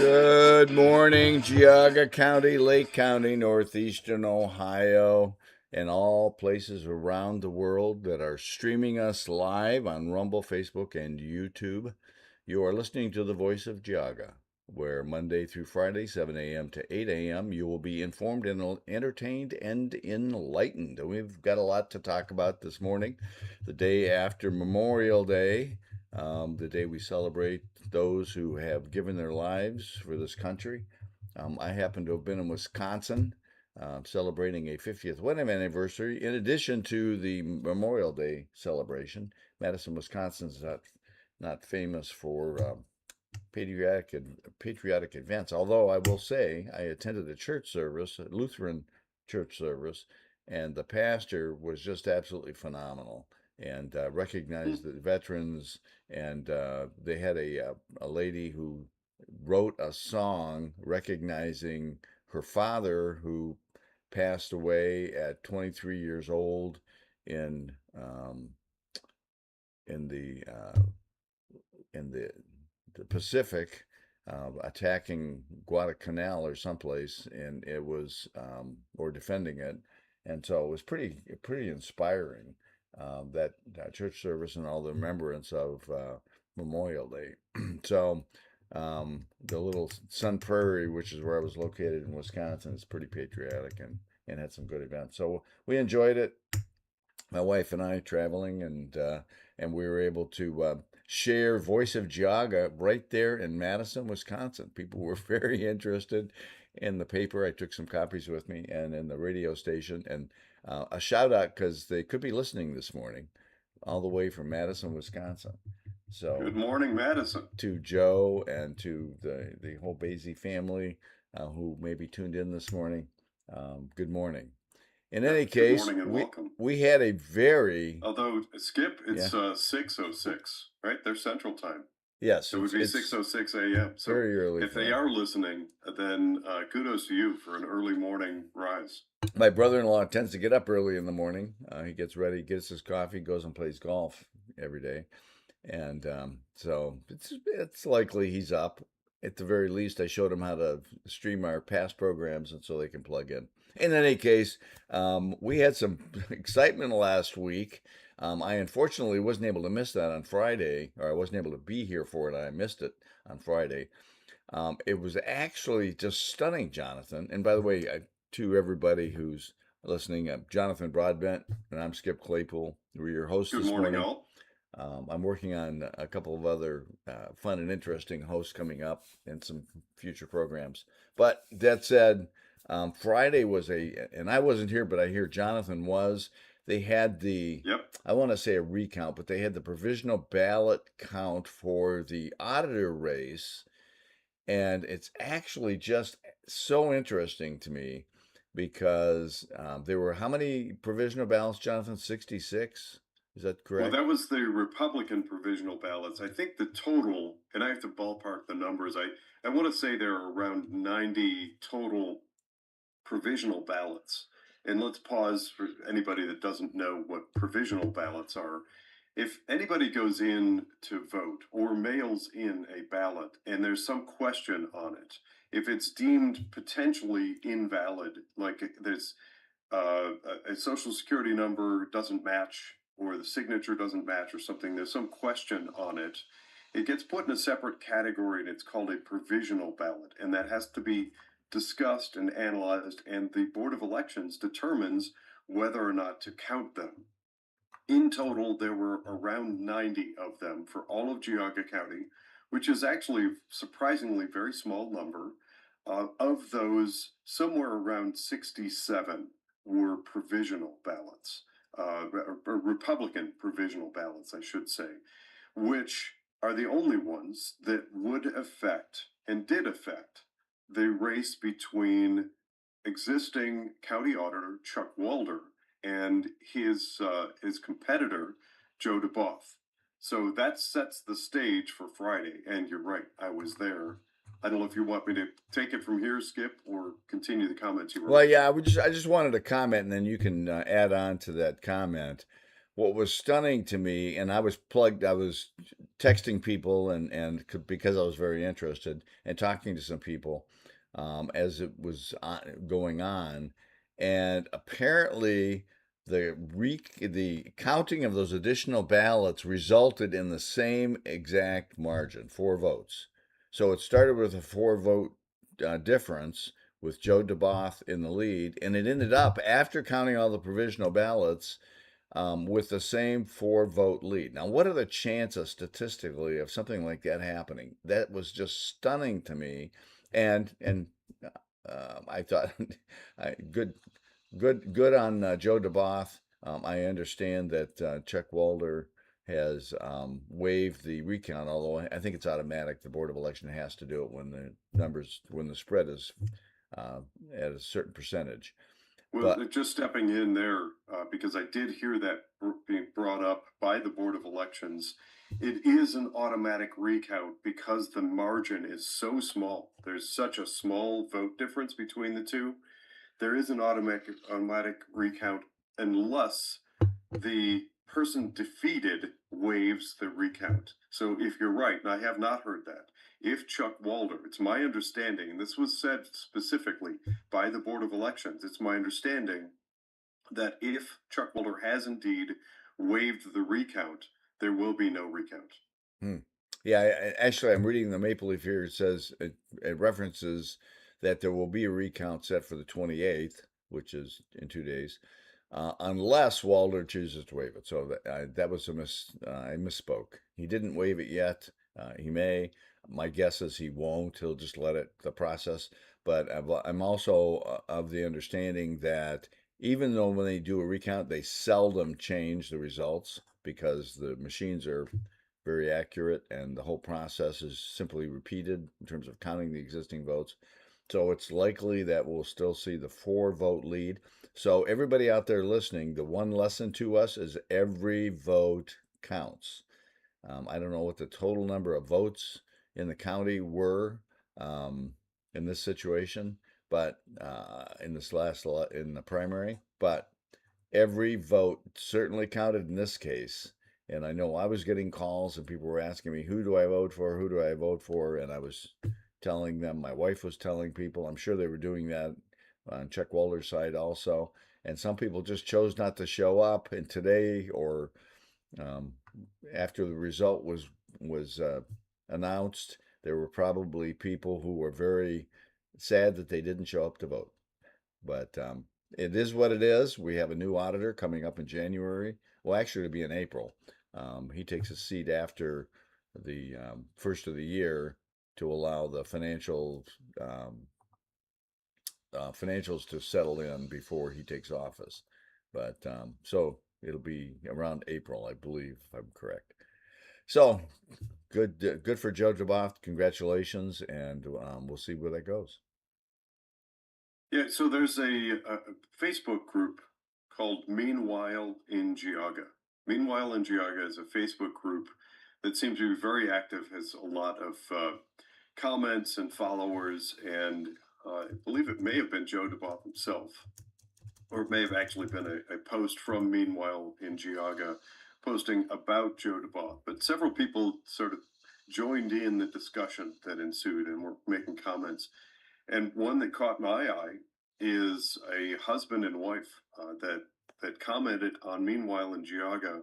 Good morning, Geauga County, Lake County, northeastern Ohio, and all places around the world that are streaming us live on Rumble, Facebook, and YouTube. You are listening to the voice of Geauga, where Monday through Friday, 7 a.m. to 8 a.m., you will be informed and entertained and enlightened. And we've got a lot to talk about this morning, the day after Memorial Day, the day we celebrate those who have given their lives for this country. I happen to have been in Wisconsin celebrating a 50th wedding anniversary in addition to the Memorial Day celebration. Madison, Wisconsin's not famous for patriotic patriotic events. Although I will say I attended a church service, a Lutheran church service, and the pastor was just absolutely phenomenal and recognized the veterans. And they had a lady who wrote a song recognizing her father who passed away at 23 years old in in the in the Pacific, attacking Guadalcanal or someplace, and it was or defending it, and so it was pretty inspiring, that church service and all the remembrance of Memorial Day. So the little Sun Prairie, which is where I was located in Wisconsin, is pretty patriotic and had some good events. So we enjoyed it, my wife and I traveling, and we were able to share Voice of Geauga right there in Madison, Wisconsin. People were very interested in the paper. I took some copies with me, and in the radio station, and a shout out because they could be listening this morning, all the way from Madison, Wisconsin. So Good morning, Madison. to Joe and to the whole Basie family who may be tuned in this morning, good morning. In any Good case, morning and we welcome. we had a very Although, Skip, yeah it's 6:06, right? They're Central Time. yes So it would be it's 6:06 a.m. So very early if for they them. are listening, then kudos to you for an early morning rise. My brother-in-law tends to get up early in the morning. He gets ready, gets his coffee, goes and plays golf every day, and so it's likely he's up. At the very least, I showed him how to stream our past programs, and so they can plug in. In any case, we had some excitement last week. I unfortunately wasn't able to miss that on Friday, or I wasn't able to be here for it. I missed it on Friday. It was actually just stunning, Jonathan. And by the way, to everybody who's listening, Jonathan Broadbent and I'm Skip Claypool. We're your hosts Good this morning, morning. all. I'm working on a couple of other fun and interesting hosts coming up in some future programs. But that said, Friday was and I wasn't here, but I hear Jonathan was. They had Yep. I want to say a recount, but they had the provisional ballot count for the auditor race, and it's actually just so interesting to me because there were how many provisional ballots, Jonathan? 66? Is that Well, correct? that was the Republican provisional ballots. I think the total, and I have to ballpark the numbers. I want to say there are around 90 total provisional ballots. And let's pause for anybody that doesn't know what provisional ballots are. If anybody goes in to vote or mails in a ballot and there's some question on it, if it's deemed potentially invalid, like there's a social security number doesn't match or the signature doesn't match or something, there's some question on it, it gets put in a separate category and it's called a provisional ballot. And that has to be discussed and analyzed, and the Board of Elections determines whether or not to count them. In total, there were around 90 of them for all of Geauga County, which is actually a surprisingly very small number. Of those, somewhere around 67 were provisional ballots, Republican provisional ballots, I should say, which are the only ones that would affect and did affect the race between existing county auditor Chuck Walder and his competitor Joe DeBoff. So that sets the stage for Friday. And you're right, I was there. I don't know if you want me to take it from here, Skip, or continue the comments you were Well, making. yeah, I just wanted to comment, and then you can add on to that comment. what was stunning to me, and I was texting people because I was very interested and talking to some people as it was going on, and apparently the counting of those additional ballots resulted in the same exact margin, 4 votes. So it started with a 4 vote difference with Joe DeBoth in the lead, and it ended up after counting all the provisional ballots with the same 4 vote lead. Now, what are the chances statistically of something like that happening? That was just stunning to me, and I thought, good on Joe DeBoth. I understand that Chuck Walder has waived the recount, although I think it's automatic. The Board of Election has to do it when the spread is uh, at a certain percentage. Well, But just stepping in there, because I did hear that being brought up by the Board of Elections. It is an automatic recount because the margin is so small. There's such a small vote difference between the two. There is an automatic recount unless the person defeated waives the recount. So if you're right, and I have not heard that, if Chuck Walder, it's my understanding, and this was said specifically by the Board of Elections, it's my understanding that if Chuck Walder has indeed waived the recount, there will be no recount. Hmm. Yeah, actually, I'm reading the Maple Leaf here. It references that there will be a recount set for the 28th, which is in 2 days, unless Walder chooses to waive it. So that was I misspoke. He didn't waive it yet. He may. My guess is he won't. He'll just let the process. But I'm also of the understanding that even though when they do a recount, they seldom change the results because the machines are very accurate, and the whole process is simply repeated in terms of counting the existing votes. So it's likely that we'll still see the 4 vote lead. So, everybody out there listening, the one lesson to us is every vote counts. I don't know what the total number of votes in the county were in this situation, but in the primary, but every vote certainly counted in this case. And I know I was getting calls and people were asking me, who do I vote for? Who do I vote for? And I was telling them, my wife was telling people, I'm sure they were doing that on Chuck Walder's side also. And some people just chose not to show up. And today, or um, after the result was announced, there were probably people who were very sad that they didn't show up to vote. But it is what it is. We have a new auditor coming up in January. Well, actually, it'll be in April. He takes a seat after the first of the year to allow the um, financials to settle in before he takes office. But so it'll be around April, I believe, if I'm correct. So good for Joe DeBoff. Congratulations, and we'll see where that goes. Yeah, so there's a Facebook group called Meanwhile in Geauga. Meanwhile in Geauga is a Facebook group that seems to be very active, has a lot of comments and followers, and I believe it may have been Joe DeBoff himself, or it may have actually been a post from Meanwhile in Geauga posting about Joe DeBoff. But several people sort of joined in the discussion that ensued and were making comments. And one that caught my eye is a husband and wife that commented on Meanwhile in Geauga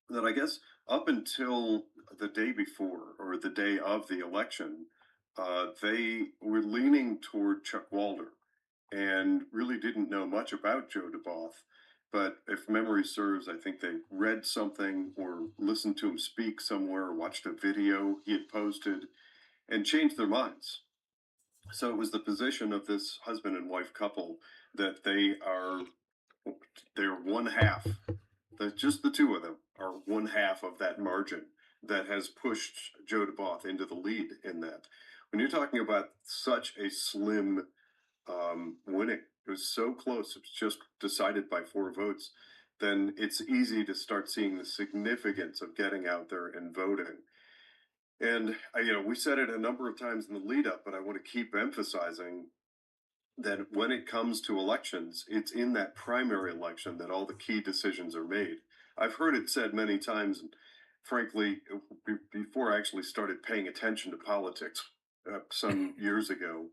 that I guess up until the day before or the day of the election, they were leaning toward Chuck Walder and really didn't know much about Joe DeBoff. But if memory serves, I think they read something or listened to him speak somewhere or watched a video he had posted and changed their minds. So it was the position of this husband and wife couple that they're one half, that just the two of them are one half of that margin that has pushed Joe DeBoff into the lead in that. When you're talking about such a slim winning, it was so close, it was just decided by 4 votes, then it's easy to start seeing the significance of getting out there and voting. And we said it a number of times in the lead up, but I want to keep emphasizing that when it comes to elections, it's in that primary election that all the key decisions are made. I've heard it said many times, and frankly, before I actually started paying attention to politics some years ago,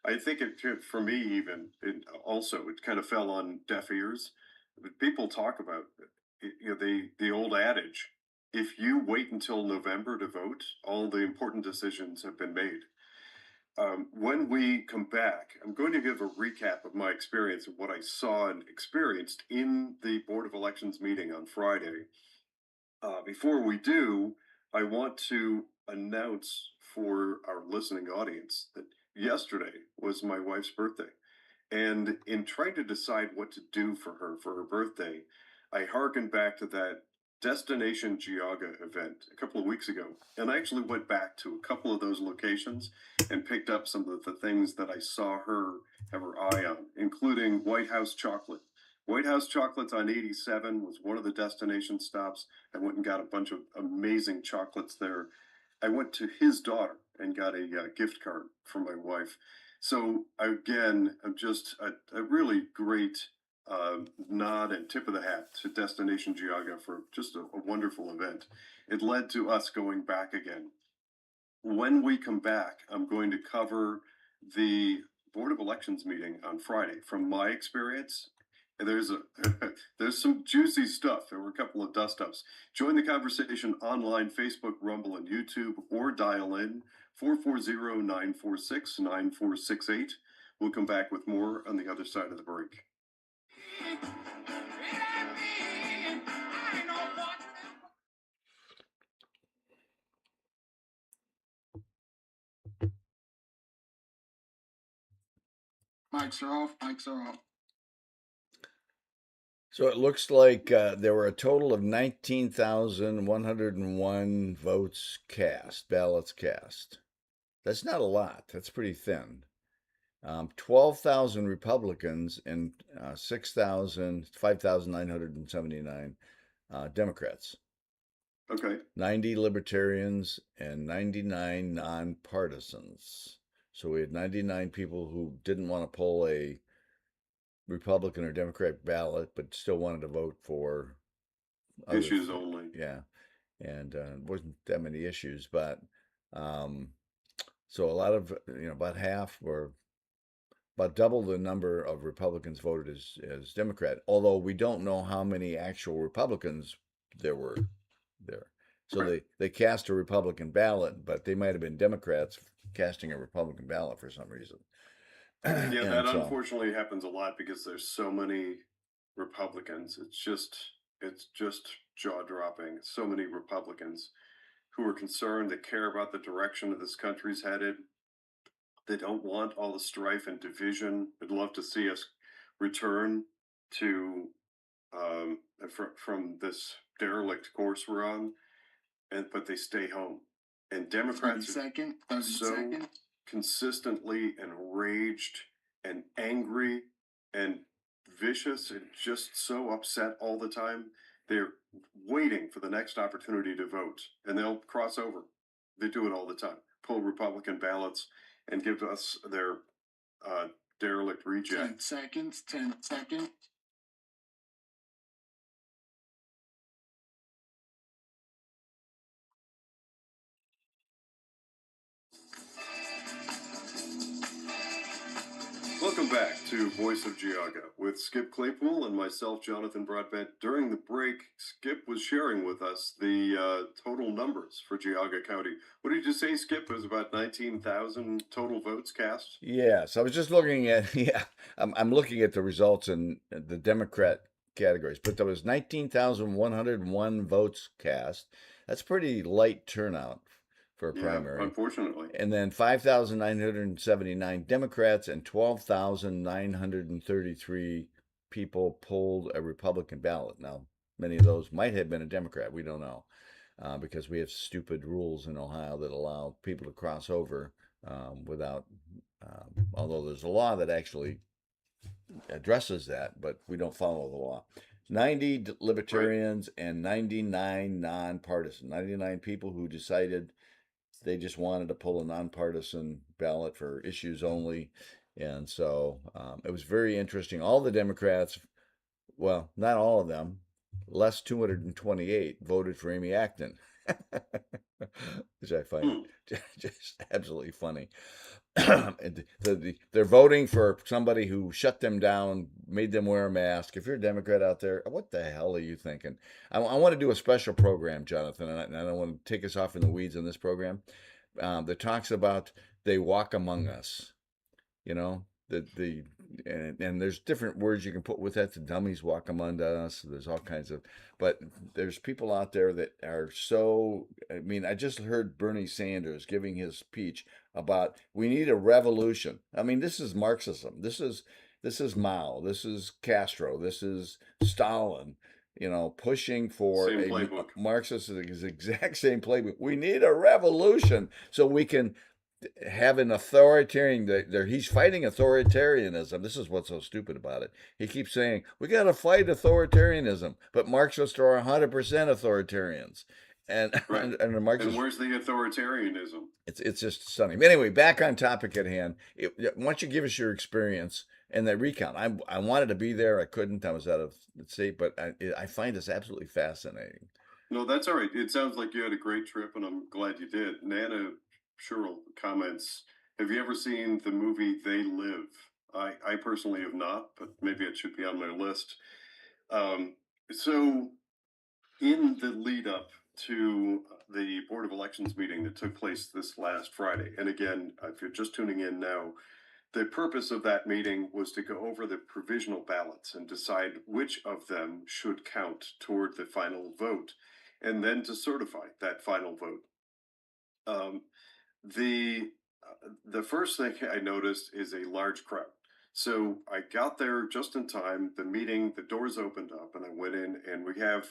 I think for me, even, it kind of fell on deaf ears. But people talk about, the old adage, if you wait until November to vote, all the important decisions have been made. When we come back, I'm going to give a recap of my experience of what I saw and experienced in the Board of Elections meeting on Friday. Before we do, I want to announce for our listening audience that yesterday was my wife's birthday. And in trying to decide what to do for her birthday, I harkened back to that Destination Geauga event a couple of weeks ago. And I actually went back to a couple of those locations and picked up some of the things that I saw her have her eye on, including White House chocolate. White House chocolates on 87 was one of the destination stops. I went and got a bunch of amazing chocolates there. I went to his daughter and got a gift card for my wife. So again, I'm just a really great nod and tip of the hat to Destination Geauga for just a wonderful event. It led to us going back again. When we come back, I'm going to cover the Board of Elections meeting on Friday from my experience. And there's some juicy stuff. There were a couple of dust ups. Join the conversation online, Facebook, Rumble, and YouTube, or dial in 440-946-9468. We'll come back with more on the other side of the break. Mics are off. Mics are off. So it looks like there were a total of 19,101 votes cast, ballots cast. That's not a lot. That's pretty thin. 12,000 Republicans and 5,979 Democrats. Okay. 90 Libertarians and 99 nonpartisans. So we had 99 people who didn't want to pull a Republican or Democrat ballot, but still wanted to vote for Issues only. Yeah, and wasn't that many issues, but so a lot of about half or about double the number of Republicans voted as Democrat. Although we don't know how many actual Republicans there were there. So Right. they cast a Republican ballot, but they might have been Democrats casting a Republican ballot for some reason. Yeah, that unfortunately happens a lot because there's so many Republicans. It's just jaw dropping. So many Republicans who are concerned, that care about the direction that this country's headed. They don't want all the strife and division. They'd love to see us return to from this derelict course we're on, but they stay home. And Democrats are so consistently enraged and angry and vicious and just so upset all the time. They're waiting for the next opportunity to vote, and they'll cross over. They do it all the time. Pull Republican ballots and give us their derelict reject. 10 seconds. 10 seconds. Welcome back to Voice of Geauga with Skip Claypool and myself, Jonathan Broadbent. During the break, Skip was sharing with us the total numbers for Geauga County. What did you say, Skip? It was about 19,000 total votes cast? Yes, I was just looking at, I'm looking at the results in the Democrat categories, but there was 19,101 votes cast. That's pretty light turnout for a primary. Unfortunately. And then 5,979 Democrats and 12,933 people pulled a Republican ballot. Now, many of those might have been a Democrat. We don't know because we have stupid rules in Ohio that allow people to cross over without, although there's a law that actually addresses that, but we don't follow the law. 90 libertarians and 99 nonpartisan, 99 people who decided they just wanted to pull a nonpartisan ballot for issues only. And so it was very interesting. All the Democrats, well, not all of them, less 228 voted for Amy Acton, which I find Hmm. just absolutely funny. They're voting for somebody who shut them down, made them wear a mask. If you're a Democrat out there, what the hell are you thinking? I want to do a special program, Jonathan, and I don't want to take us off in the weeds on this program that talks about they walk among us. You know, and there's different words you can put with that. The dummies walk among us. There's all kinds of, but there's people out there that are so. I mean, I just heard Bernie Sanders giving his speech about we need a revolution. I mean, this is Marxism. This is Mao. This is Castro. This is Stalin. Pushing for Same a playbook. Marxist is the exact same playbook. We need a revolution so we can have an authoritarian. He's fighting authoritarianism. This is what's so stupid about it. He keeps saying we got to fight authoritarianism, but Marxists are 100% authoritarians, and Right. and the And Marxists. where's the authoritarianism? It's just stunning. But anyway, back on topic at hand. Why don't you give us your experience and the recount? I wanted to be there. I couldn't. I was out of state, but I find this absolutely fascinating. No, that's all right. It sounds like you had a great trip, and I'm glad you did. Nana Sherrill comments, have you ever seen the movie They Live? I personally have not, but maybe it should be on my list. Um, so, in the lead up to the Board of Elections meeting that took place this last Friday, and again, if you're just tuning in now, the purpose of that meeting was to go over the provisional ballots and decide which of them should count toward the final vote, and then to certify that final vote. Um, the first thing I noticed is a large crowd. So I got there just in time. The meeting, the doors opened up, and I went in, and we have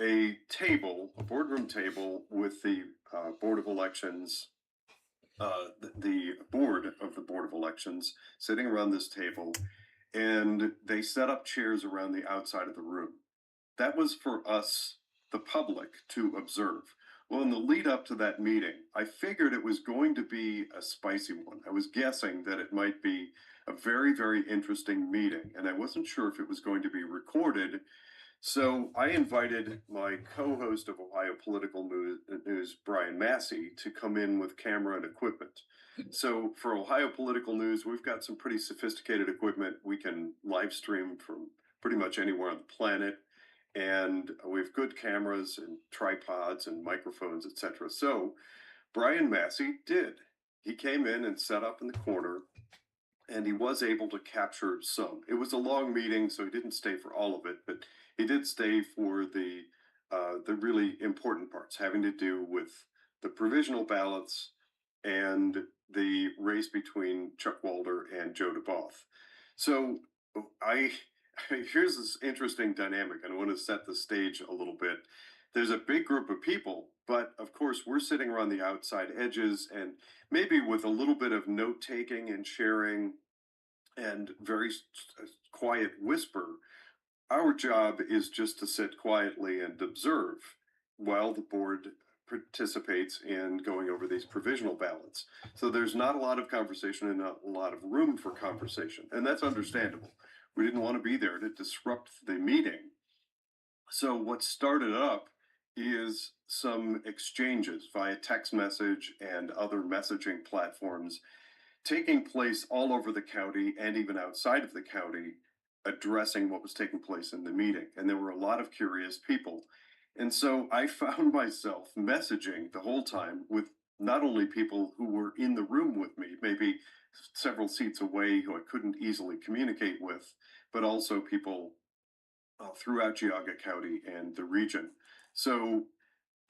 a table, a boardroom table with the Board of Elections, the board of the Board of Elections sitting around this table, and they set up chairs around the outside of the room. That was for us, the public, to observe. Well, in the lead up to that meeting, I figured it was going to be a spicy one. I was guessing that it might be a very, very interesting meeting, and I wasn't sure if it was going to be recorded. So I invited my co-host of Ohio Political News, Brian Massey, to come in with camera and equipment. So for Ohio Political News, we've got some pretty sophisticated equipment. We can live stream from pretty much anywhere on the planet, and we have good cameras and tripods and microphones, etc. So Brian Massey did. He came in and set up in the corner, and he was able to capture some. It was a long meeting, so he didn't stay for all of it, but he did stay for the really important parts, having to do with the provisional ballots and the race between Chuck Walder and Joe DeBoth. So I here's this interesting dynamic, and I want to set the stage a little bit. There's a big group of people, but of course we're sitting around the outside edges, and maybe with a little bit of note taking and sharing and very quiet whisper. Our job is just to sit quietly and observe while the board participates in going over these provisional ballots. So there's not a lot of conversation and not a lot of room for conversation, and that's understandable. We didn't want to be there to disrupt the meeting. So what started up is some exchanges via text message and other messaging platforms taking place all over the county and even outside of the county, addressing what was taking place in the meeting. And there were a lot of curious people. And so I found myself messaging the whole time with not only people who were in the room with me, maybe several seats away who I couldn't easily communicate with, but also people throughout Geauga County and the region. So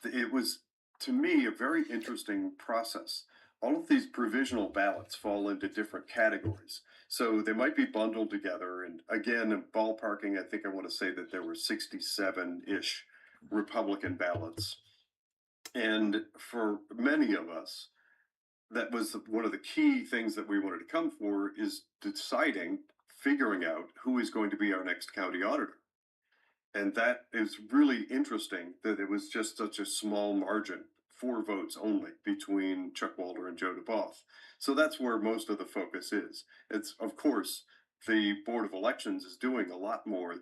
it was, to me, a very interesting process. All of these provisional ballots fall into different categories. So they might be bundled together. And again, in ballparking, I think I want to say that there were 67 ish Republican ballots. And for many of us, that was one of the key things that we wanted to come for is deciding, figuring out who is going to be our next county auditor. And that is really interesting that it was just such a small margin, 4 votes only between Chuck Walder and Joe DeBoth. So that's where most of the focus is. It's, of course, the Board of Elections is doing a lot more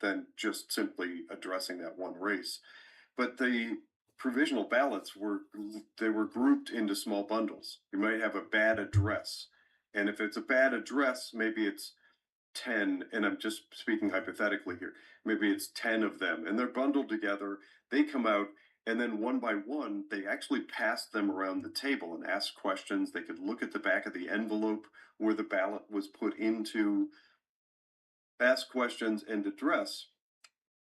than just simply addressing that one race. But the provisional ballots were grouped into small bundles. You might have a bad address, and if it's a bad address, maybe it's 10, and I'm just speaking hypothetically here, maybe it's 10 of them, and they're bundled together. They come out, and then one by one, they actually pass them around the table and ask questions. They could look at the back of the envelope where the ballot was put into, ask questions, and address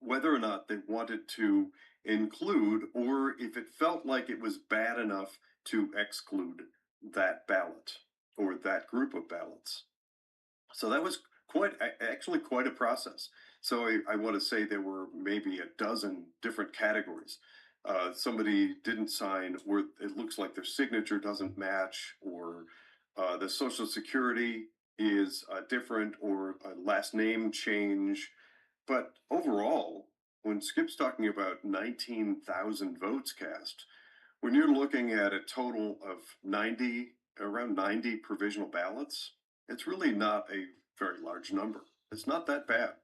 whether or not they wanted to include, or if it felt like it was bad enough to exclude that ballot or that group of ballots. So that was actually quite a process. So I want to say there were maybe a dozen different categories. Somebody didn't sign, where it looks like their signature doesn't match, or the social security is different, or a last name change. But overall, when Skip's talking about 19,000 votes cast, when you're looking at a total of 90, around 90 provisional ballots, it's really not a very large number. It's not that bad.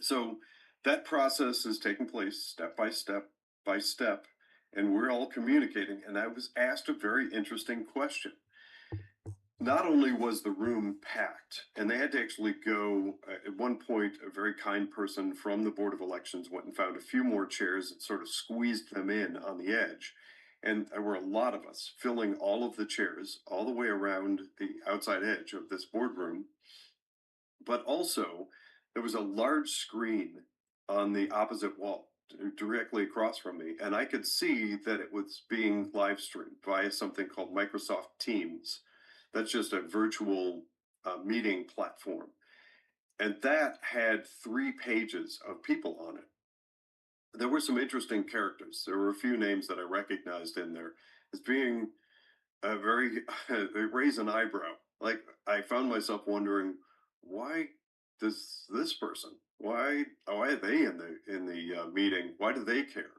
So that process is taking place step by step by step, and we're all communicating. And I was asked a very interesting question. Not only was the room packed, and they had to actually go, at one point, a very kind person from the Board of Elections went and found a few more chairs and sort of squeezed them in on the edge. And there were a lot of us filling all of the chairs all the way around the outside edge of this boardroom. But also, there was a large screen on the opposite wall, directly across from me, and I could see that it was being live streamed via something called Microsoft Teams. That's just a virtual meeting platform. And that had 3 pages of people on it. There were some interesting characters. There were a few names that I recognized in there as being very, they raise an eyebrow. Like, I found myself wondering, why does this person, why are they in the meeting? Why do they care?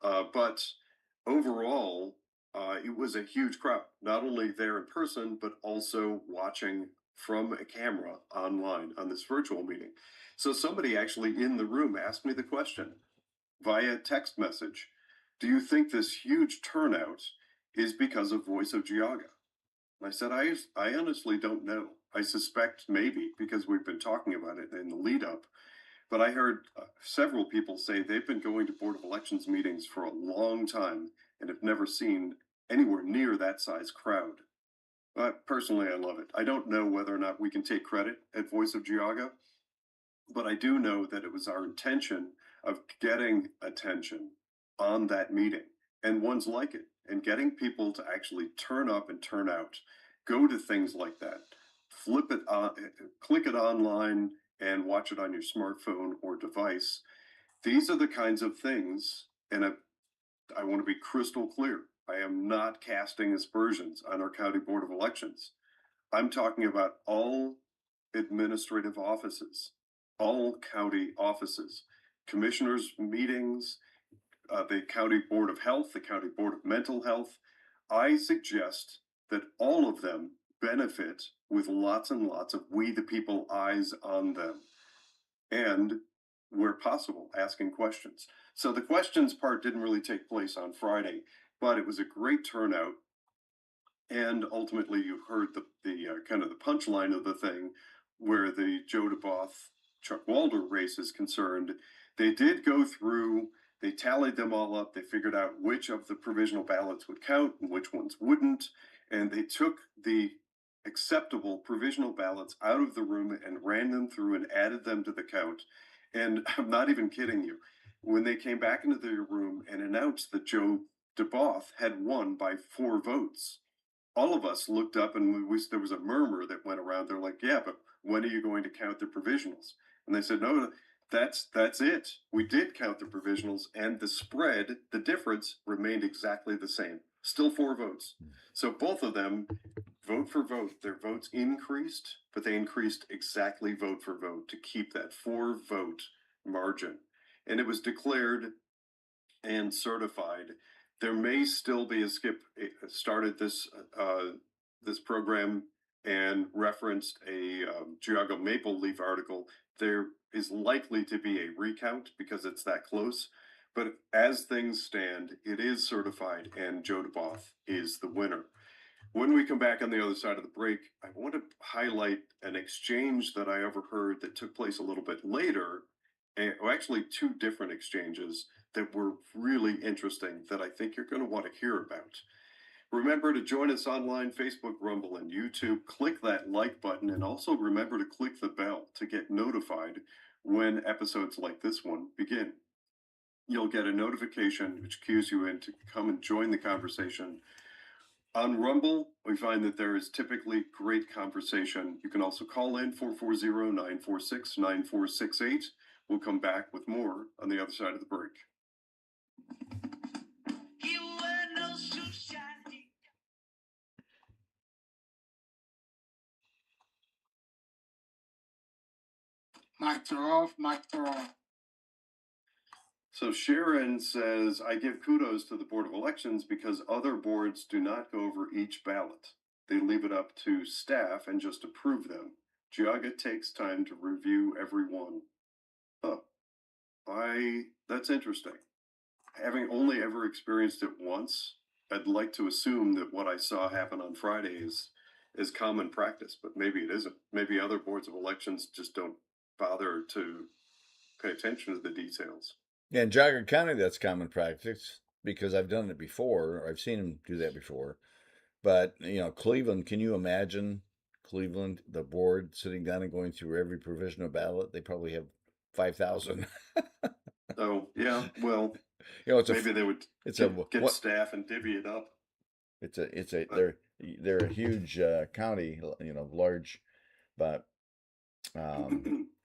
But overall, it was a huge crowd, not only there in person, but also watching from a camera online on this virtual meeting. So somebody actually in the room asked me the question via text message: do you think this huge turnout is because of Voice of Geauga? And I said, I honestly don't know. I suspect maybe because we've been talking about it in the lead up. But I heard several people say they've been going to Board of Elections meetings for a long time and have never seen anywhere near that size crowd. But personally, I love it. I don't know whether or not we can take credit at Voice of Geauga, but I do know that it was our intention of getting attention on that meeting and ones like it, and getting people to actually turn up and turn out, go to things like that, flip it on, click it online, and watch it on your smartphone or device. These are the kinds of things, and I want to be crystal clear. I am not casting aspersions on our county board of elections. I'm talking about all administrative offices, all county offices, commissioners' meetings, the county board of health, the county board of mental health. I suggest that all of them benefit with lots and lots of we the people eyes on them, and where possible, asking questions. So the questions part didn't really take place on Friday, but it was a great turnout. And ultimately, you heard the kind of the punchline of the thing, where the Joe DeBoth Chuck Walder race is concerned. They did go through, they tallied them all up, they figured out which of the provisional ballots would count and which ones wouldn't, and they took the acceptable provisional ballots out of the room and ran them through and added them to the count. And I'm not even kidding you. When they came back into the room and announced that Joe DeBoth had won by 4 votes, all of us looked up, and there was a murmur that went around. They're like, yeah, but when are you going to count the provisionals? And they said, no, that's it. We did count the provisionals, and the spread, the difference remained exactly the same. Still 4 votes. So both of them, vote for vote, their votes increased, but they increased exactly vote for vote to keep that 4 vote margin. And it was declared and certified. There may still be a Skip started this this program and referenced a Geauga Maple Leaf article. There is likely to be a recount because it's that close. But as things stand, it is certified, and Joe DeBoff is the winner. When we come back on the other side of the break, I want to highlight an exchange that I overheard that took place a little bit later, or actually two different exchanges that were really interesting that I think you're going to want to hear about. Remember to join us online, Facebook, Rumble, and YouTube. Click that like button, and also remember to click the bell to get notified when episodes like this one begin. You'll get a notification which cues you in to come and join the conversation. On Rumble, we find that there is typically great conversation. You can also call in 440-946-9468. We'll come back with more on the other side of the break. Mics are off. Mics are off. So Sharon says, I give kudos to the Board of Elections because other boards do not go over each ballot. They leave it up to staff and just approve them. Geauga takes time to review every one. Oh, that's interesting. Having only ever experienced it once, I'd like to assume that what I saw happen on Friday is common practice, but maybe it isn't. Maybe other boards of elections just don't bother to pay attention to the details. Yeah, in Geauga County, that's common practice because I've done it before. Or I've seen them do that before. But, Cleveland, can you imagine Cleveland, the board sitting down and going through every provisional ballot? They probably have 5,000. Oh, yeah, well, It's maybe they would it's get what staff and divvy it up. they're a huge county, large, but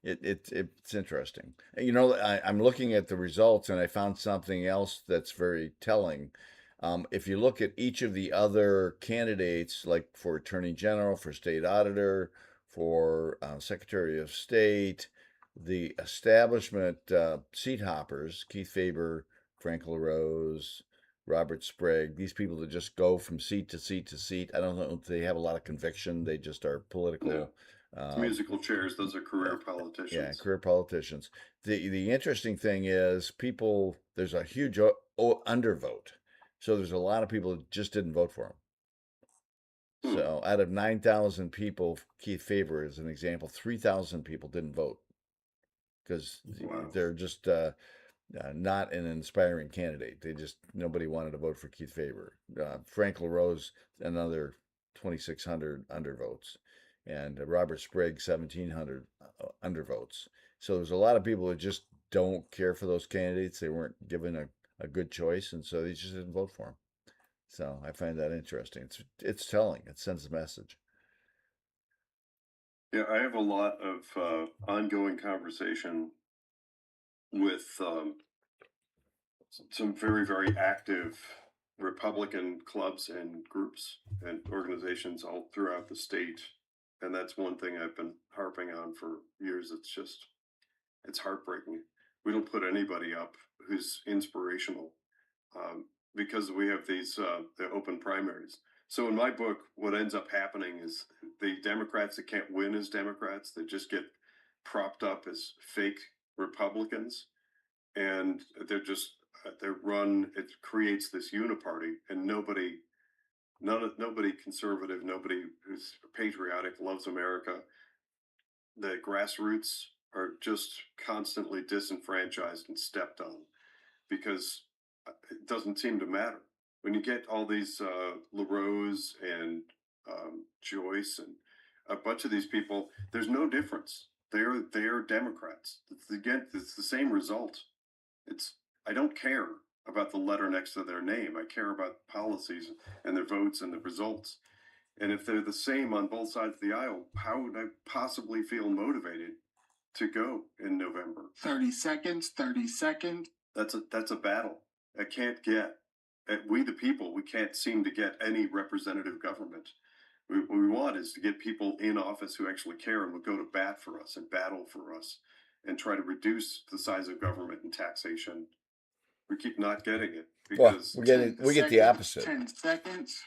it's interesting. I'm looking at the results and I found something else that's very telling. If you look at each of the other candidates, like for Attorney General, for State Auditor, for Secretary of State, the establishment seat hoppers, Keith Faber, Frank LaRose, Robert Sprague, these people that just go from seat to seat to seat. I don't know if they have a lot of conviction. They just are political. No. It's musical chairs. Those are career politicians. Yeah, career politicians. The interesting thing is there's a huge undervote. So there's a lot of people that just didn't vote for him. So out of 9,000 people, Keith Faber is an example, 3,000 people didn't vote because they're just not an inspiring candidate. Nobody wanted to vote for Keith Faber. Frank LaRose, another 2,600 undervotes, and Robert Sprague, 1,700 undervotes. So there's a lot of people that just don't care for those candidates. They weren't given a good choice, and so they just didn't vote for them. So I find that interesting. It's telling. It sends a message. Yeah, I have a lot of ongoing conversation with some very, very active Republican clubs and groups and organizations all throughout the state. And that's one thing I've been harping on for years. It's heartbreaking. We don't put anybody up who's inspirational because we have the open primaries. So in my book, what ends up happening is the Democrats that can't win as Democrats, they just get propped up as fake Republicans, and it creates this uniparty, and nobody conservative, nobody who's patriotic, loves America. The grassroots are just constantly disenfranchised and stepped on because it doesn't seem to matter. When you get all these LaRose and Joyce and a bunch of these people, there's no difference. They're Democrats. It's the same result. I don't care about the letter next to their name. I care about policies and their votes and the results. And if they're the same on both sides of the aisle, how would I possibly feel motivated to go in November? 30 seconds. 30 seconds. That's a battle. I can't get. We the people, we can't seem to get any representative government. What we want is to get people in office who actually care and will go to bat for us and battle for us and try to reduce the size of government and taxation. We keep not getting it because we get the opposite. 10 seconds.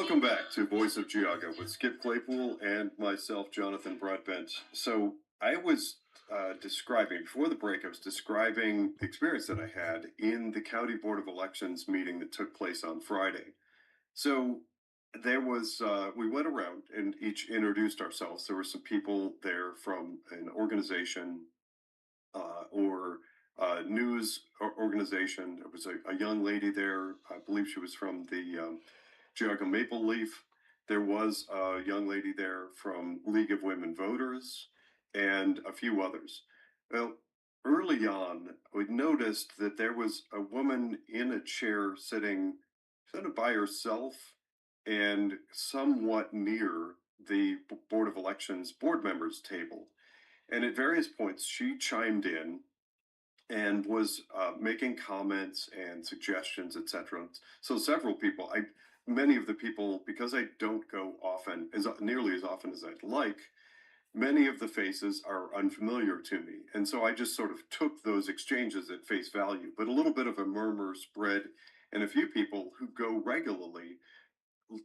Welcome back to Voice of Geauga with Skip Claypool and myself, Jonathan Broadbent. So I was describing, before the break, I was describing the experience that I had in the County Board of Elections meeting that took place on Friday. So there was, we went around and each introduced ourselves. There were some people there from an organization or news organization. There was a young lady there. I believe she was from the Geauga Maple Leaf. There was a young lady there from League of Women Voters and a few others. Well, early on, we noticed that there was a woman in a chair sitting sort of by herself and somewhat near the Board of Elections board members table. And at various points, she chimed in and was making comments and suggestions, etc. So several people, many of the people, because I don't go often, as nearly as often as I'd like, many of the faces are unfamiliar to me, and so I just sort of took those exchanges at face value. But a little bit of a murmur spread, and a few people who go regularly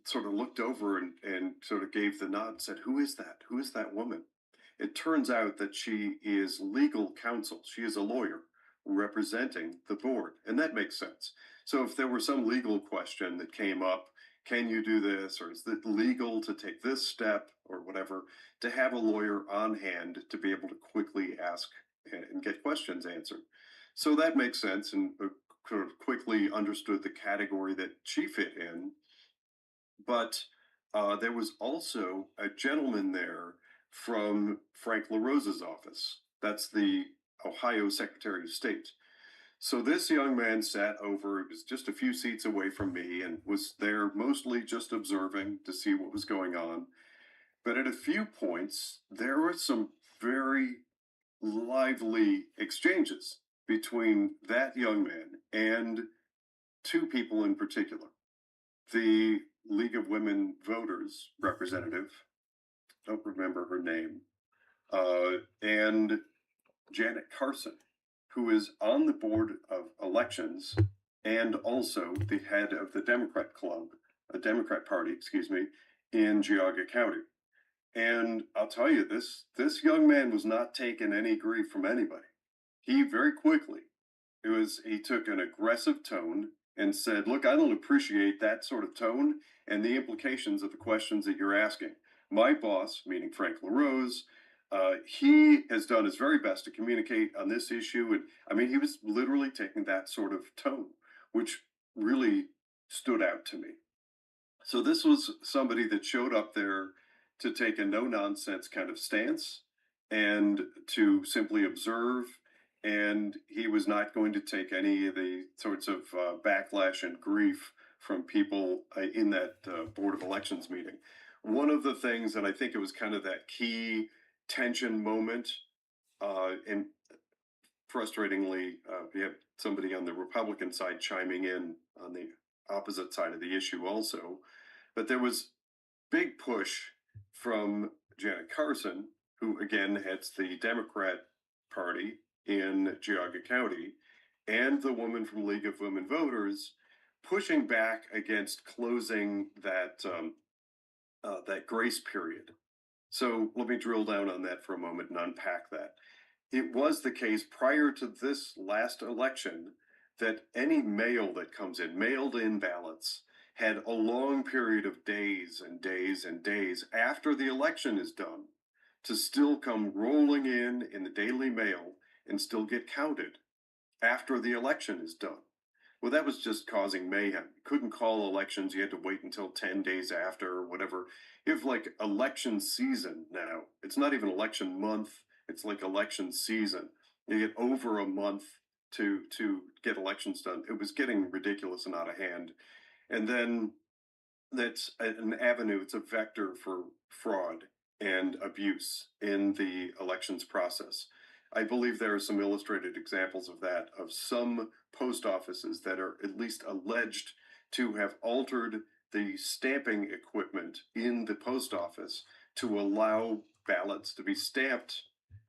sort of looked over and sort of gave the nod and said, "Who is that? Who is that woman?" It turns out that she is legal counsel. She is a lawyer representing the board, and that makes sense. So if there were some legal question that came up, can you do this, or is it legal to take this step, or whatever, to have a lawyer on hand to be able to quickly ask and get questions answered. So that makes sense, and sort of quickly understood the category that she fit in. But there was also a gentleman there from Frank LaRosa's office. That's the Ohio Secretary of State. So this young man sat over, it was just a few seats away from me, and was there mostly just observing to see what was going on. But at a few points, there were some very lively exchanges between that young man and two people in particular. The League of Women Voters representative, don't remember her name, and Janet Carson, who is on the board of elections and also the head of the Democrat Club, a Democrat Party, excuse me, in Geauga County. And I'll tell you, this young man was not taking any grief from anybody. He very quickly, he took an aggressive tone and said, "Look, I don't appreciate that sort of tone and the implications of the questions that you're asking. My boss, meaning Frank LaRose, he has done his very best to communicate on this issue." And I mean, he was literally taking that sort of tone, which really stood out to me. So this was somebody that showed up there to take a no nonsense kind of stance and to simply observe. And he was not going to take any of the sorts of backlash and grief from people in that Board of Elections meeting. One of the things, and I think it was kind of that key tension moment, and frustratingly, we have somebody on the Republican side chiming in on the opposite side of the issue also. But there was big push from Janet Carson, who again heads the Democrat Party in Geauga County, and the woman from League of Women Voters, pushing back against closing that grace period. So let me drill down on that for a moment and unpack that. It was the case prior to this last election that any mail that comes in, mailed in ballots, had a long period of days and days and days after the election is done to still come rolling in the Daily Mail and still get counted after the election is done. Well, that was just causing mayhem. You couldn't call elections. You had to wait until 10 days after or whatever. If like election season now, it's not even election month, it's like election season. You get over a month to get elections done. It was getting ridiculous and out of hand. And then that's an avenue, it's a vector for fraud and abuse in the elections process. I believe there are some illustrated examples of that, of some post offices that are at least alleged to have altered the stamping equipment in the post office to allow ballots to be stamped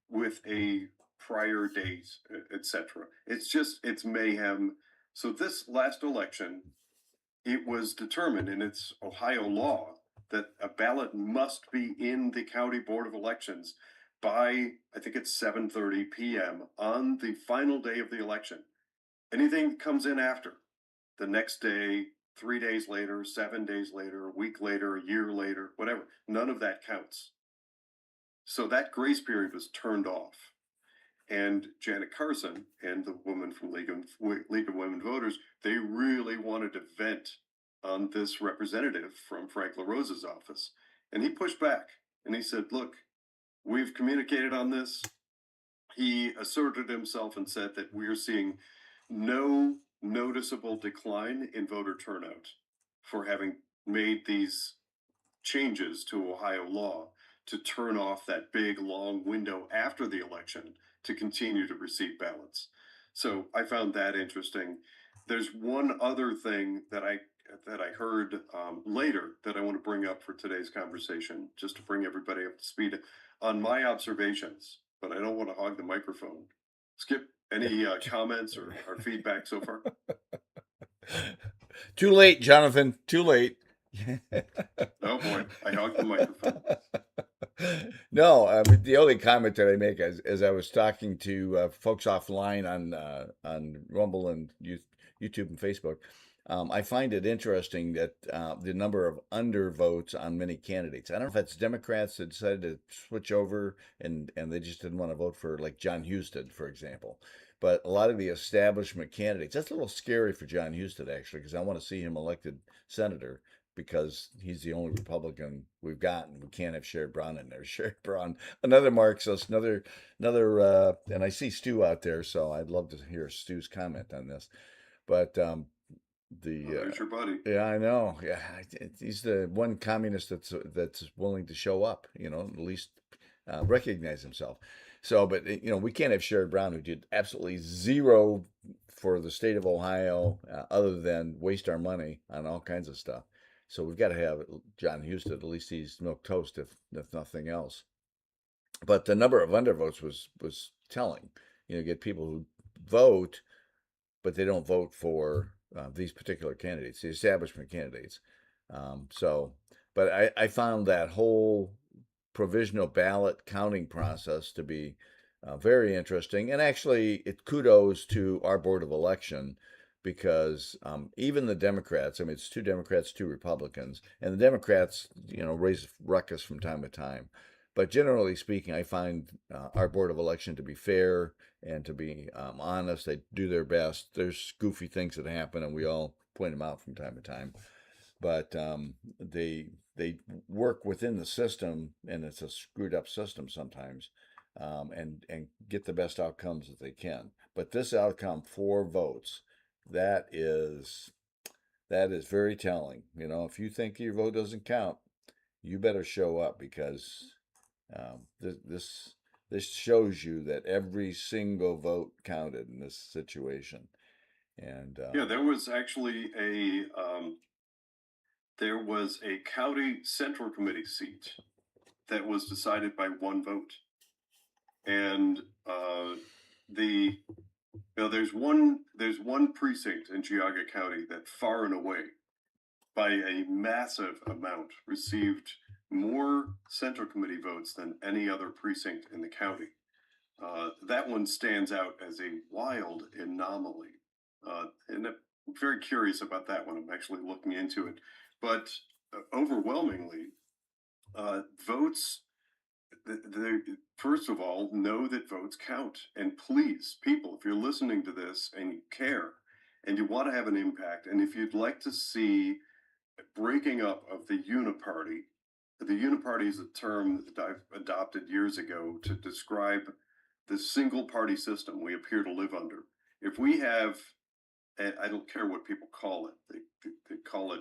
with a prior date, etc. It's mayhem. So this last election, it was determined in its Ohio law that a ballot must be in the county board of elections by, I think it's 7:30 p.m. on the final day of the election. Anything that comes in after the next day, 3 days later, 7 days later, a week later, a year later, whatever, none of that counts. So that grace period was turned off. And Janet Carson and the woman from League of Women Voters, they really wanted to vent on this representative from Frank LaRosa's office. And he pushed back and he said, look, we've communicated on this. He asserted himself and said that we're seeing no noticeable decline in voter turnout for having made these changes to Ohio law to turn off that big long window after the election to continue to receive ballots. So I found that interesting. There's one other thing that I heard later that I want to bring up for today's conversation, just to bring everybody up to speed on my observations. But I don't want to hog the microphone. Skip, any comments or feedback so far? Too late, Jonathan. Too late. Oh boy, I hogged the microphone. No, the only comment that I make as I was talking to folks offline on Rumble and YouTube and Facebook, I find it interesting that the number of undervotes on many candidates. I don't know if that's Democrats that decided to switch over and they just didn't want to vote for like John Huston, for example. But a lot of the establishment candidates, that's a little scary for John Huston actually, because I want to see him elected senator because he's the only Republican we've gotten. We can't have Sherrod Brown in there. Sherrod Brown, another Marxist, and I see Stu out there, so I'd love to hear Stu's comment on this. But There's your buddy. yeah, I know. Yeah, he's the one communist that's willing to show up. At least recognize himself. So, but we can't have Sherrod Brown who did absolutely zero for the state of Ohio, other than waste our money on all kinds of stuff. So we've got to have John Huston. At least he's milk toast, if nothing else. But the number of undervotes was telling. You get people who vote, but they don't vote for these particular candidates, the establishment candidates. So, but I found that whole provisional ballot counting process to be very interesting. And actually, kudos to our Board of Election because even the Democrats, I mean, it's two Democrats, two Republicans, and the Democrats, raise ruckus from time to time. But generally speaking, I find our Board of Election to be fair and to be honest. They do their best. There's goofy things that happen, and we all point them out from time to time. But they work within the system, and it's a screwed up system sometimes, and get the best outcomes that they can. But this outcome, 4 votes, that is very telling. If you think your vote doesn't count, you better show up because this shows you that every single vote counted in this situation. And Yeah, there was actually a county central committee seat that was decided by one vote, and there's one precinct in Geauga County that far and away, by a massive amount, received more central committee votes than any other precinct in the county. That one stands out as a wild anomaly. And I'm very curious about that one. I'm actually looking into it. But overwhelmingly, votes, first of all, know that votes count. And please, people, if you're listening to this and you care and you want to have an impact, and if you'd like to see breaking up of the uniparty. The uniparty is a term that I've adopted years ago to describe the single party system we appear to live under. If we have, and I don't care what people call it, they call it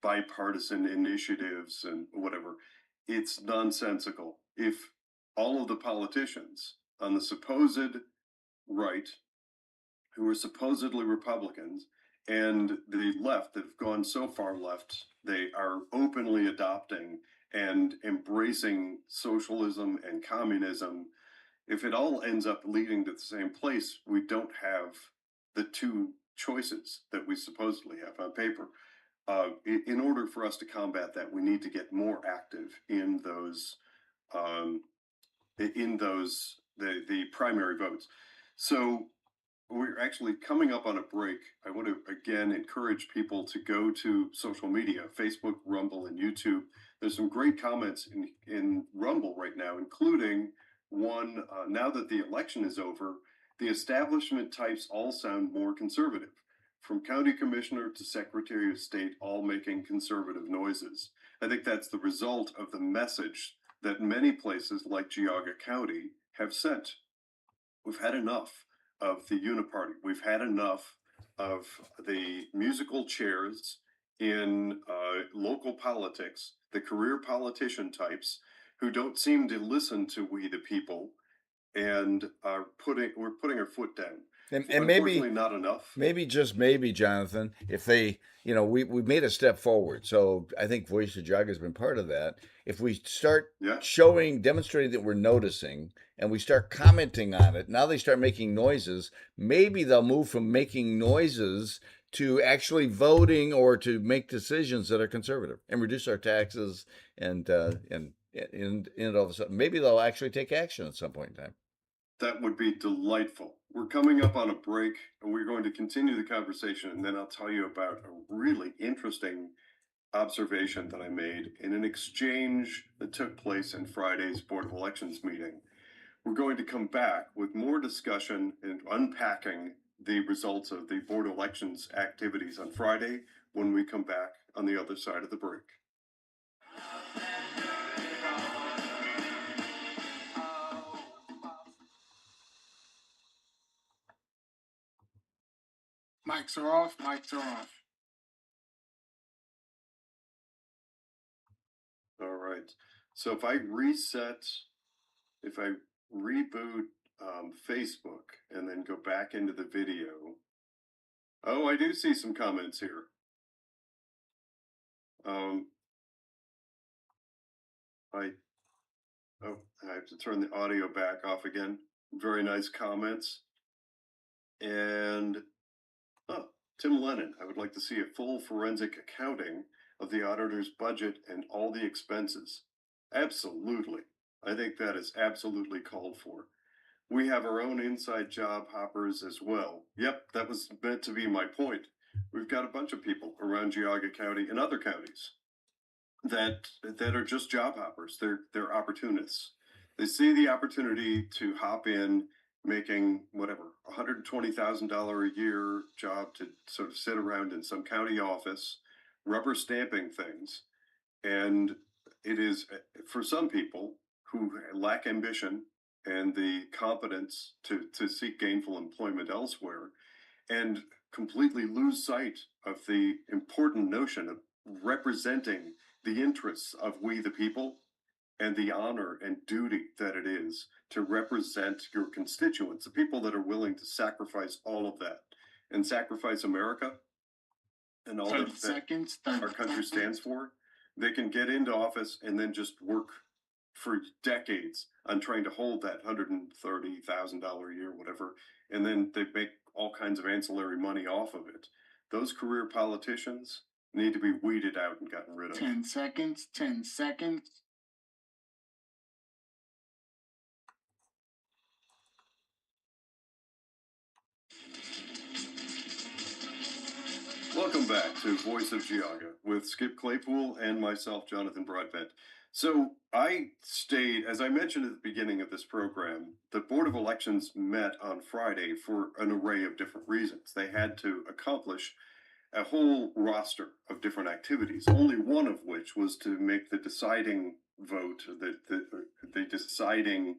bipartisan initiatives and whatever, it's nonsensical. If all of the politicians on the supposed right, who are supposedly Republicans, and the left that have gone so far left, they are openly adopting and embracing socialism and communism. If it all ends up leading to the same place, we don't have the two choices that we supposedly have on paper. in order for us to combat that, we need to get more active in those um, the primary votes. So we're actually coming up on a break. I want to again encourage people to go to social media, Facebook, Rumble, and YouTube. There's some great comments in Rumble right now, including one now that the election is over, the establishment types all sound more conservative. From county commissioner to secretary of state, all making conservative noises. I think that's the result of the message that many places like Geauga County have sent. We've had enough of the uniparty. We've had enough of the musical chairs in local politics, the career politician types who don't seem to listen to we the people and we're putting our foot down. And Unfortunately, not enough. maybe just maybe, Jonathan, if they, we made a step forward. So I think Voice of Jog has been part of that. If we start Yeah, demonstrating that we're noticing, and we start commenting on it, now they start making noises. Maybe they'll move from making noises to actually voting or to make decisions that are conservative and reduce our taxes and all of a sudden maybe they'll actually take action at some point in time. that would be delightful. We're coming up on a break and we're going to continue the conversation, and then I'll tell you about a really interesting observation that I made in an exchange that took place in Friday's Board of Elections meeting. We're going to come back with more discussion and unpacking the results of the Board of Elections activities on Friday when we come back on the other side of the break. Mics are off. Mics are off. All right. So if I reboot Facebook and then go back into the video. Oh, I do see some comments here. Um, I have to turn the audio back off again. Very nice comments. And Tim Lennon, I would like to see a full forensic accounting of the auditor's budget and all the expenses. Absolutely. I think that is absolutely called for. We have our own inside job hoppers as well. Yep, that was meant to be my point. We've got a bunch of people around Geauga County and other counties that are just job hoppers. They're opportunists. They see the opportunity to hop in, making whatever $120,000 a year job to sort of sit around in some county office, rubber stamping things, and it is for some people who lack ambition and the competence to seek gainful employment elsewhere and completely lose sight of the important notion of representing the interests of we the people and the honor and duty that it is to represent your constituents, the people that are willing to sacrifice all of that and sacrifice America and all 30 that seconds. our country stands for. They can get into office and then just work for decades on trying to hold that $130,000 a year, whatever, and then they make all kinds of ancillary money off of it. Those career politicians need to be weeded out and gotten rid of. 10 seconds. 10 seconds. Welcome back to Voice of Geauga with Skip Claypool and myself, Jonathan Broadbent. So I stayed, as I mentioned at the beginning of this program, the Board of Elections met on Friday for an array of different reasons. They had to accomplish a whole roster of different activities, only one of which was to make the deciding vote, the deciding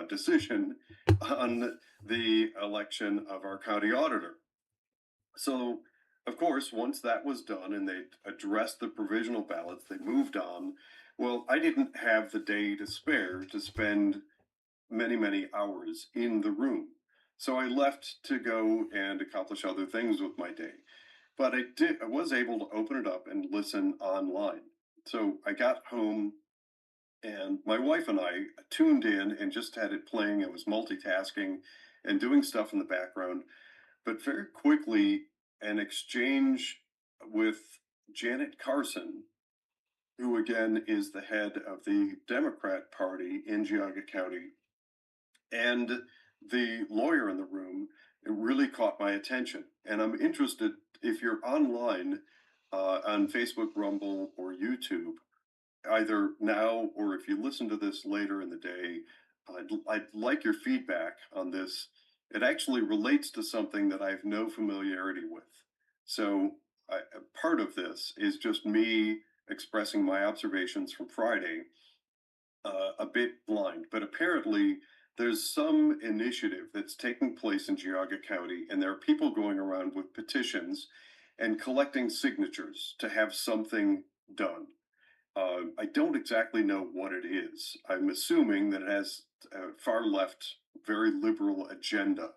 decision on the election of our county auditor. So, of course, once that was done and they addressed the provisional ballots, they moved on. Well, I didn't have the day to spare to spend many, many hours in the room. So I left to go and accomplish other things with my day. But I was able to open it up and listen online. So I got home and my wife and I tuned in and just had it playing. I was multitasking and doing stuff in the background. But very quickly, an exchange with Janet Carson, who again is the head of the Democrat Party in Geauga County, and the lawyer in the room, it really caught my attention. And I'm interested if you're online on Facebook, Rumble, or YouTube, either now or if you listen to this later in the day, I'd like your feedback on this. It actually relates to something that I have no familiarity with. So, part of this is just me expressing my observations from Friday, a bit blind, but apparently there's some initiative that's taking place in Geauga County, and there are people going around with petitions and collecting signatures to have something done. I don't exactly know what it is. I'm assuming that it has a far left, very liberal agenda.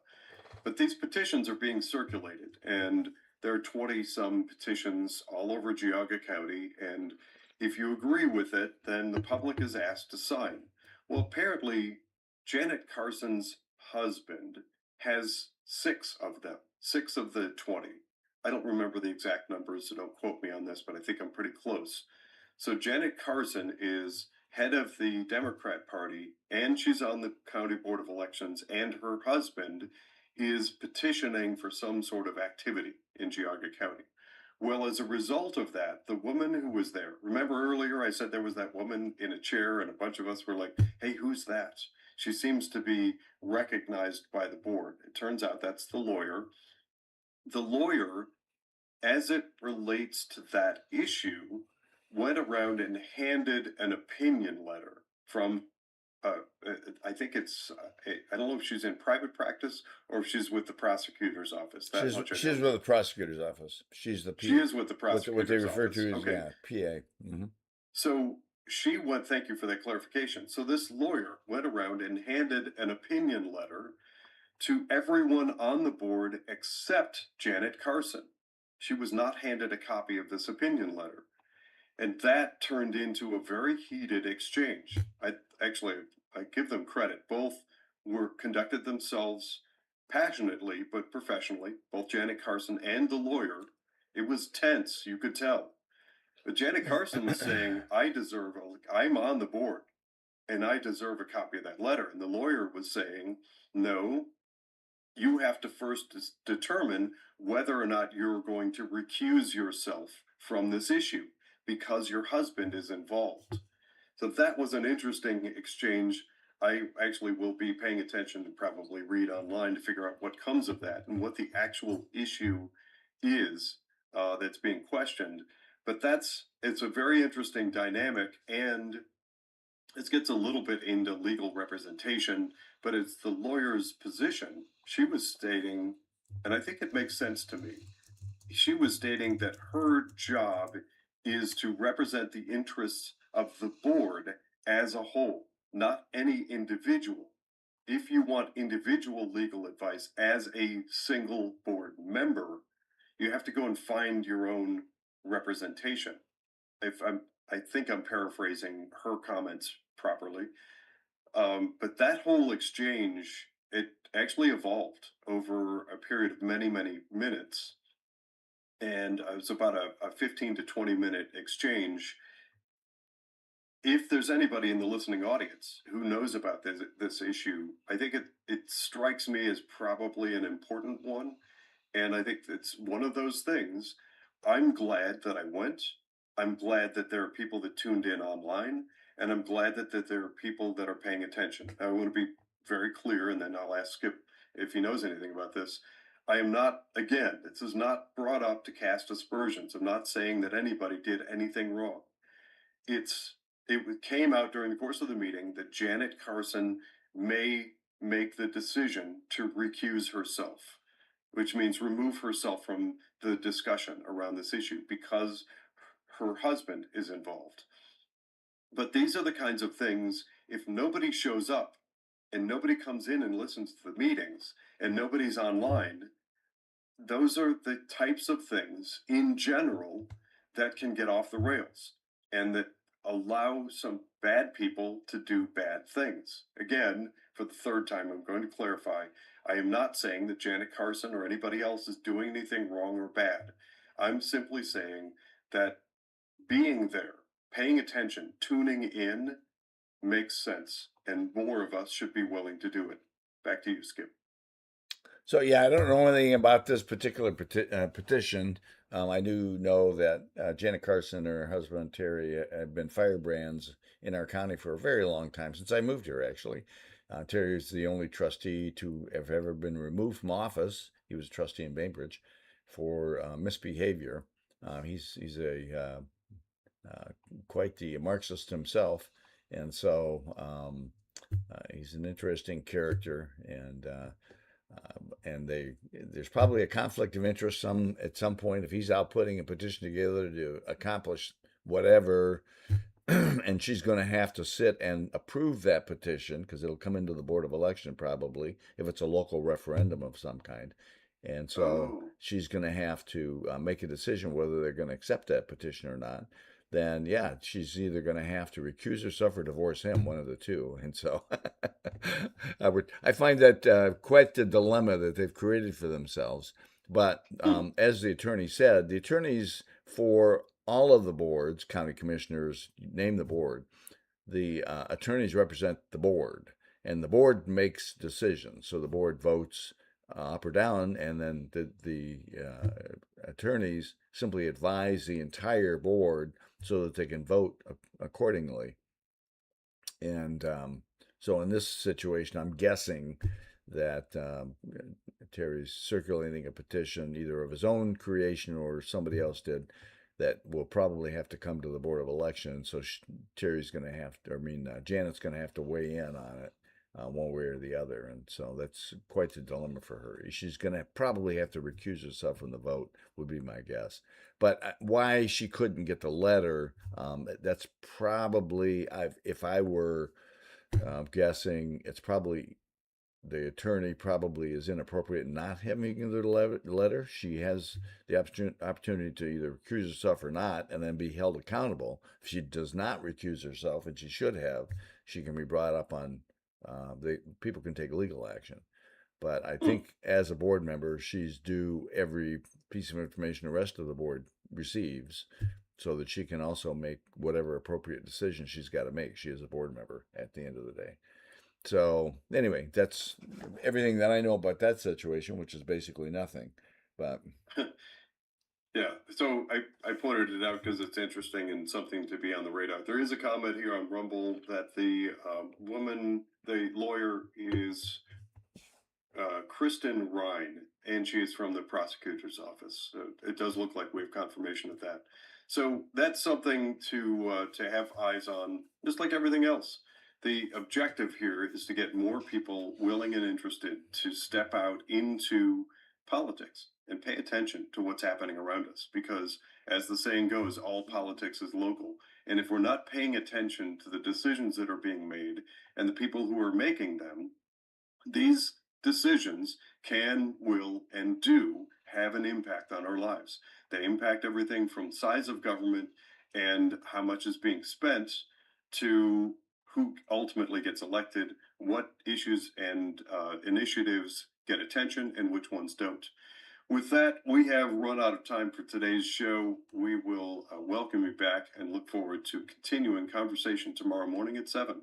But these petitions are being circulated, and there are 20 some petitions all over Geauga County. And if you agree with it, then the public is asked to sign. Well, apparently, Janet Carson's husband has 6 of them, 6 of the 20. I don't remember the exact numbers, so don't quote me on this, but I think I'm pretty close. So Janet Carson is head of the Democrat Party, and she's on the County Board of Elections, and her husband is petitioning for some sort of activity in Geauga County. Well, as a result of that, the woman who was there, remember earlier I said there was that woman in a chair, and a bunch of us were like, hey, who's that? She seems to be recognized by the board. It turns out that's the lawyer. The lawyer, as it relates to that issue, went around and handed an opinion letter from, I think it's, I don't know if she's in private practice or if she's with the prosecutor's office. That She's much I she's know. with the prosecutor's office. She's the She is with the what they prosecutor's refer office. to as Okay. PA. Mm-hmm. So she went, thank you for that clarification. So this lawyer went around and handed an opinion letter to everyone on the board except Janet Carson. She was not handed a copy of this opinion letter. And that turned into a very heated exchange. I give them credit. Both were conducted themselves passionately but professionally, both Janet Carson and the lawyer. It was tense, you could tell. But Janet Carson was saying, I'm on the board and I deserve a copy of that letter. And the lawyer was saying, no, you have to first determine whether or not you're going to recuse yourself from this issue because your husband is involved. So that was an interesting exchange. I actually will be paying attention and probably read online to figure out what comes of that and what the actual issue is that's being questioned. But it's a very interesting dynamic, and it gets a little bit into legal representation, but it's the lawyer's position. She was stating, and I think it makes sense to me, she was stating that her job is to represent the interests of the board as a whole, not any individual. If you want individual legal advice as a single board member, you have to go and find your own representation. I think I'm paraphrasing her comments properly. But that whole exchange, it actually evolved over a period of many, many minutes. And it was about a 15 to 20 minute exchange. If there's anybody in the listening audience who knows about this issue, I think it strikes me as probably an important one. And I think it's one of those things. I'm glad that I went. I'm glad that there are people that tuned in online. And I'm glad that there are people that are paying attention. I want to be very clear, and then I'll ask Skip if he knows anything about this. I am not, again, this is not brought up to cast aspersions. I'm not saying that anybody did anything wrong. It came out during the course of the meeting that Janet Carson may make the decision to recuse herself, which means remove herself from the discussion around this issue because her husband is involved. But these are the kinds of things, if nobody shows up and nobody comes in and listens to the meetings and nobody's online, those are the types of things in general that can get off the rails and that allow some bad people to do bad things. Again, for the third time, I'm going to clarify. I am not saying that Janet Carson or anybody else is doing anything wrong or bad. I'm simply saying that being there, paying attention, tuning in makes sense, and more of us should be willing to do it. Back to you, Skip. So yeah, I don't know anything about this particular petition. I do know that Janet Carson and her husband Terry have been firebrands in our county for a very long time, since I moved here. Actually, Terry is the only trustee to have ever been removed from office. He was a trustee in Bainbridge for misbehavior. He's a uh, quite the Marxist himself, and so he's an interesting character, and there's probably a conflict of interest at some point if he's out putting a petition together to accomplish whatever, and she's going to have to sit and approve that petition because it'll come into the board of election probably if it's a local referendum of some kind, and so Oh, she's going to have to make a decision whether they're going to accept that petition or not. Then yeah, she's either going to have to recuse herself or divorce him, one of the two. And so I find that quite the dilemma that they've created for themselves. But hmm. as the attorney said, the attorneys for all of the boards, county commissioners, name the board, the attorneys represent the board, and the board makes decisions. So the board votes up or down, and then the attorneys simply advise the entire board so that they can vote accordingly. And so in this situation, I'm guessing that Terry's circulating a petition, either of his own creation or somebody else did, that will probably have to come to the Board of Election. So Terry's going to have to, I mean, Janet's going to have to weigh in on it one way or the other. And so that's quite the dilemma for her. She's going to probably have to recuse herself from the vote, would be my guess. But why she couldn't get the letter, that's probably, if I were guessing, it's probably the attorney probably is inappropriate in not having the letter. She has the opportunity to either recuse herself or not, and then be held accountable. If she does not recuse herself, and she should have, she can be brought up on. People can take legal action. But I Hmm. think as a board member, she's due every piece of information the rest of the board receives so that she can also make whatever appropriate decision she's got to make. She is a board member at the end of the day. So anyway, that's everything that I know about that situation, which is basically nothing. But Yeah, so I pointed it out because it's interesting and something to be on the radar. There is a comment here on Rumble that the woman, the lawyer, is Kristen Ryan, and she is from the prosecutor's office. So it does look like we have confirmation of that. So that's something to have eyes on, just like everything else. The objective here is to get more people willing and interested to step out into politics and pay attention to what's happening around us. Because, as the saying goes, all politics is local. And if we're not paying attention to the decisions that are being made and the people who are making them, these decisions can, will, and do have an impact on our lives. They impact everything from size of government and how much is being spent to who ultimately gets elected, what issues and initiatives get attention, and which ones don't. With that, we have run out of time for today's show. We will welcome you back and look forward to continuing conversation tomorrow morning at 7.